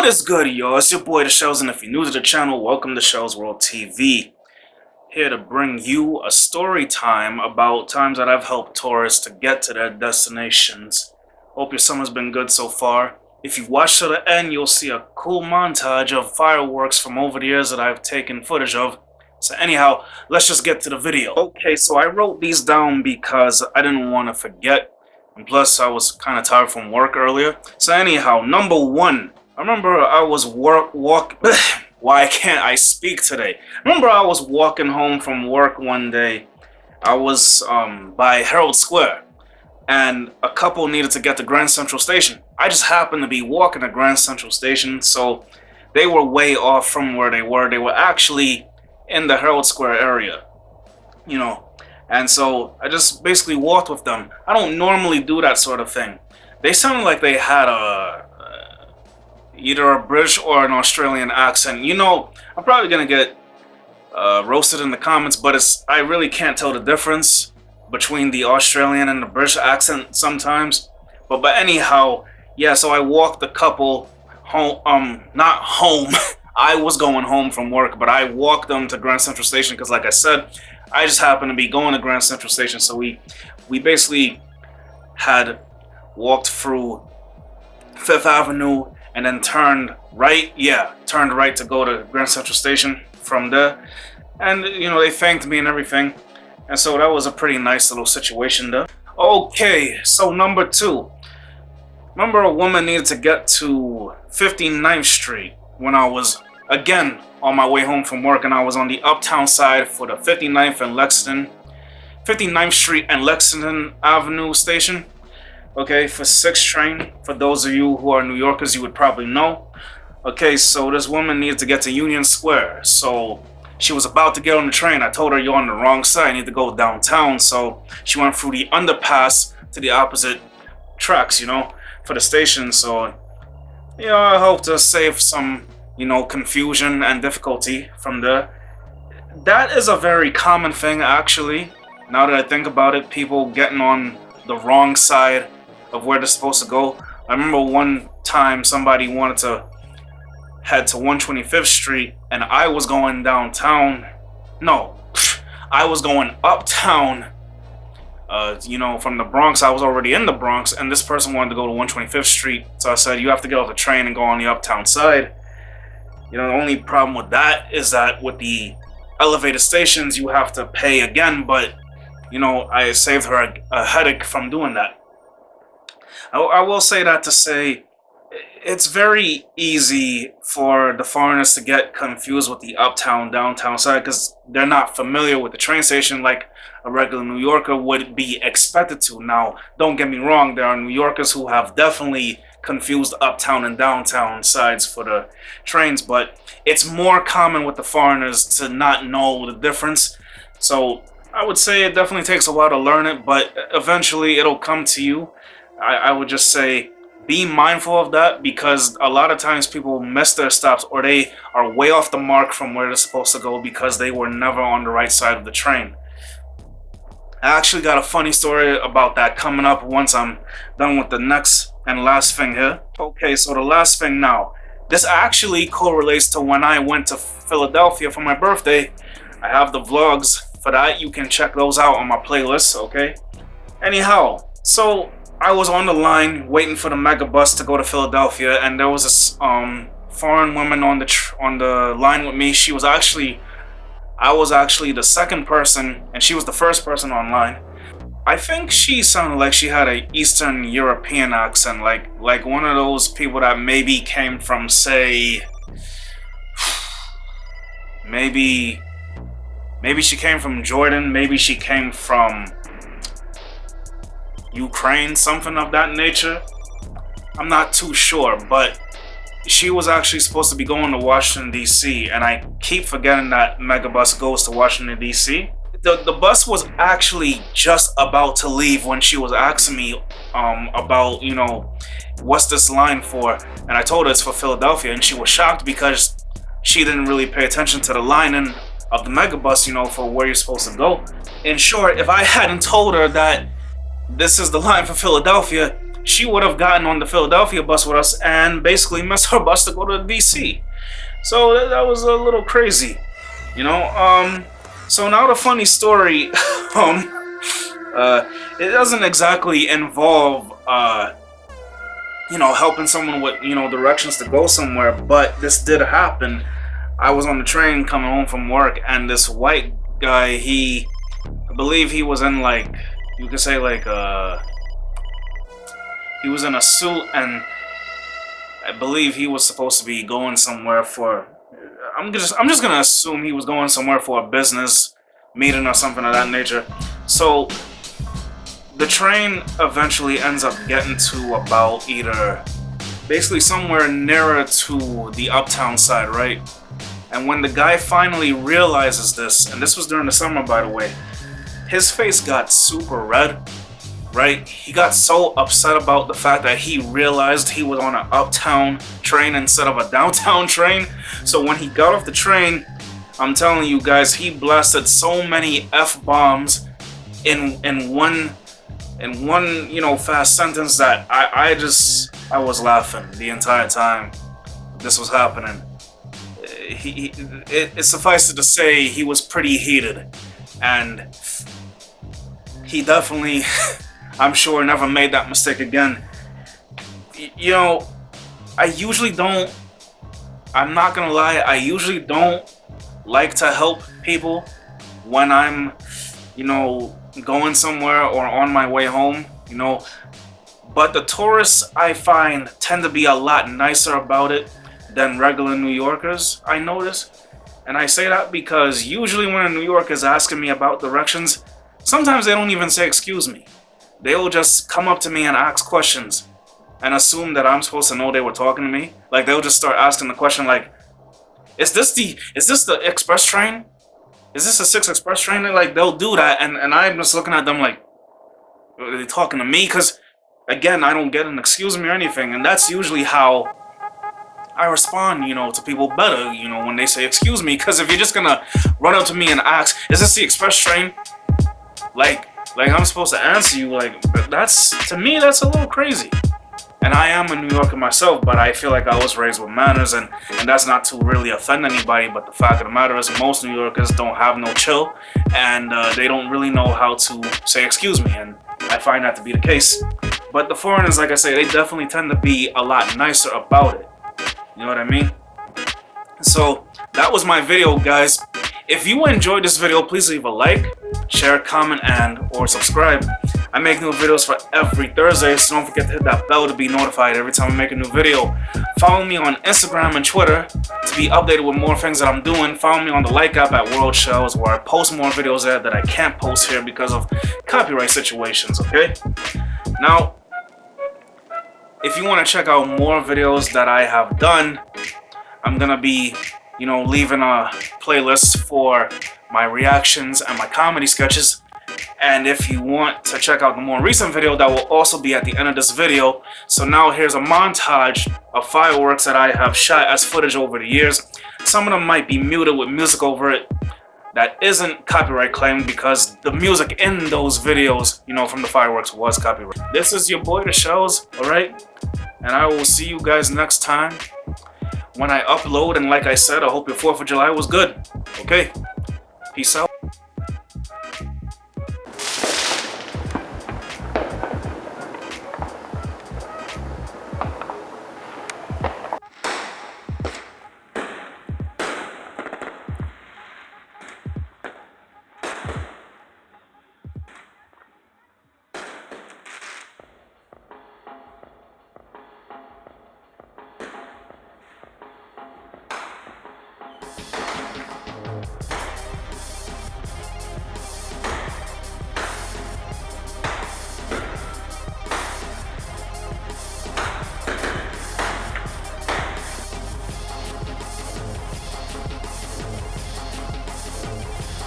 is good, yo? It's your boy The Shells, and if you're new to the channel, welcome to Shells World TV. Here to bring you a story time about times that I've helped tourists to get to their destinations. Hope your summer's been good so far. If you watch to the end, you'll see a cool montage of fireworks from over the years that I've taken footage of. So anyhow, let's just get to the video. Okay, so I wrote these down because I didn't want to forget. And plus, I was kind of tired from work earlier. So anyhow, number one. I remember I was why can't I speak today? Remember I was walking home from work one day. I was by Herald Square. And a couple needed to get to Grand Central Station. I just happened to be walking to Grand Central Station, so they were way off from where they were. They were actually in the Herald Square area, you know. And so I just basically walked with them. I don't normally do that sort of thing. They sounded like they had either a British or an Australian accent. You know, I'm probably gonna get roasted in the comments, but I really can't tell the difference between the Australian and the British accent sometimes. But anyhow, yeah, so I walked the couple home, not home. I was going home from work, but I walked them to Grand Central Station because, like I said, I just happened to be going to Grand Central Station. So we basically had walked through Fifth Avenue and then turned right to go to Grand Central Station from there. And, you know, they thanked me and everything. And so that was a pretty nice little situation there. Okay, so number two. Remember a woman needed to get to 59th Street when I was, again, on my way home from work, and I was on the uptown side for the 59th and 59th Street and Lexington Avenue station. Okay, for 6 train. For those of you who are New Yorkers, you would probably know. Okay, so this woman needed to get to Union Square. So she was about to get on the train. I told her, you're on the wrong side. You need to go downtown. So she went through the underpass to the opposite tracks, you know, for the station. So, you know, I hope to save some, you know, confusion and difficulty from there. That is a very common thing, actually. Now that I think about it, people getting on the wrong side of where they're supposed to go. I remember one time somebody wanted to head to 125th Street and I was going downtown. No, I was going uptown. You know, from the Bronx. I was already in the Bronx, and this person wanted to go to 125th Street. So I said, you have to get off the train and go on the uptown side. You know, the only problem with that is that with the elevated stations, you have to pay again. But, you know, I saved her a headache from doing that. I will say that to say it's very easy for the foreigners to get confused with the uptown, downtown side because they're not familiar with the train station like a regular New Yorker would be expected to. Now, don't get me wrong, there are New Yorkers who have definitely confused uptown and downtown sides for the trains, but it's more common with the foreigners to not know the difference. So I would say it definitely takes a while to learn it, but eventually it'll come to you. I would just say be mindful of that because a lot of times people miss their stops or they are way off the mark from where they're supposed to go because they were never on the right side of the train. I actually got a funny story about that coming up once I'm done with the next and last thing here. Okay, so the last thing now. This actually correlates to when I went to Philadelphia for my birthday. I have the vlogs for that. You can check those out on my playlist, okay? Anyhow, so I was on the line waiting for the mega bus to go to Philadelphia, and there was this foreign woman on the line with me. I was actually the second person, and she was the first person online. I think she sounded like she had an Eastern European accent, like one of those people that maybe came from, say, maybe she came from Jordan, maybe she came from Ukraine, something of that nature. I'm not too sure, but she was actually supposed to be going to Washington, D.C., and I keep forgetting that Megabus goes to Washington, D.C. The bus was actually just about to leave when she was asking me about, you know, what's this line for? And I told her it's for Philadelphia, and she was shocked because she didn't really pay attention to the lining of the Megabus, you know, for where you're supposed to go. In short, if I hadn't told her that this is the line for Philadelphia, she would have gotten on the Philadelphia bus with us and basically missed her bus to go to DC. So that was a little crazy, you know. So now the funny story, it doesn't exactly involve, you know, helping someone with, you know, directions to go somewhere, but this did happen. I was on the train coming home from work, and this white guy, I believe he was in, like, you could say, like, he was in a suit, and I believe he was supposed to be going somewhere for, I'm just gonna assume he was going somewhere for a business meeting or something of that nature. So the train eventually ends up getting to about either basically somewhere nearer to the uptown side, right? And when the guy finally realizes this, and this was during the summer, by the way, his face got super red, right? He got so upset about the fact that he realized he was on an uptown train instead of a downtown train. So when he got off the train, I'm telling you guys, he blasted so many F-bombs in one, you know, fast sentence that I was laughing the entire time this was happening. It suffices to say he was pretty heated, and he definitely, I'm sure, never made that mistake again. You know, I'm not gonna lie, I usually don't like to help people when I'm, you know, going somewhere or on my way home, you know. But the tourists, I find, tend to be a lot nicer about it than regular New Yorkers, I notice. And I say that because usually when a New Yorker is asking me about directions, sometimes they don't even say excuse me. They'll just come up to me and ask questions and assume that I'm supposed to know they were talking to me. Like, they'll just start asking the question like, is this the express train? Is this a 6 express train? And like, they'll do that, and I'm just looking at them like, are they talking to me? Because again, I don't get an excuse me or anything, and that's usually how I respond, you know, to people better, you know, when they say excuse me. Because if you're just gonna run up to me and ask, is this the express train? Like I'm supposed to answer you, like, that's, to me, that's a little crazy. And I am a New Yorker myself, but I feel like I was raised with manners, and that's not to really offend anybody, but the fact of the matter is most New Yorkers don't have no chill, and they don't really know how to say excuse me, and I find that to be the case. But the foreigners, like I say, they definitely tend to be a lot nicer about it. You know what I mean? So that was my video, guys. If you enjoyed this video, please leave a like, share, comment, and or subscribe. I make new videos for every Thursday, so don't forget to hit that bell to be notified every time I make a new video. Follow me on Instagram and Twitter to be updated with more things that I'm doing. Follow me on the Like app at World Shells, where I post more videos there that I can't post here because of copyright situations, okay? Now, if you want to check out more videos that I have done, I'm gonna be, you know, leaving a playlist for my reactions and my comedy sketches. And if you want to check out the more recent video, that will also be at the end of this video. So now here's a montage of fireworks that I have shot as footage over the years. Some of them might be muted with music over it that isn't copyright claimed, because the music in those videos, you know, from the fireworks was copyright. This is your boy, The Shells, alright? And I will see you guys next time when I upload. And like I said, I hope your 4th of July was good. Okay? Peace out.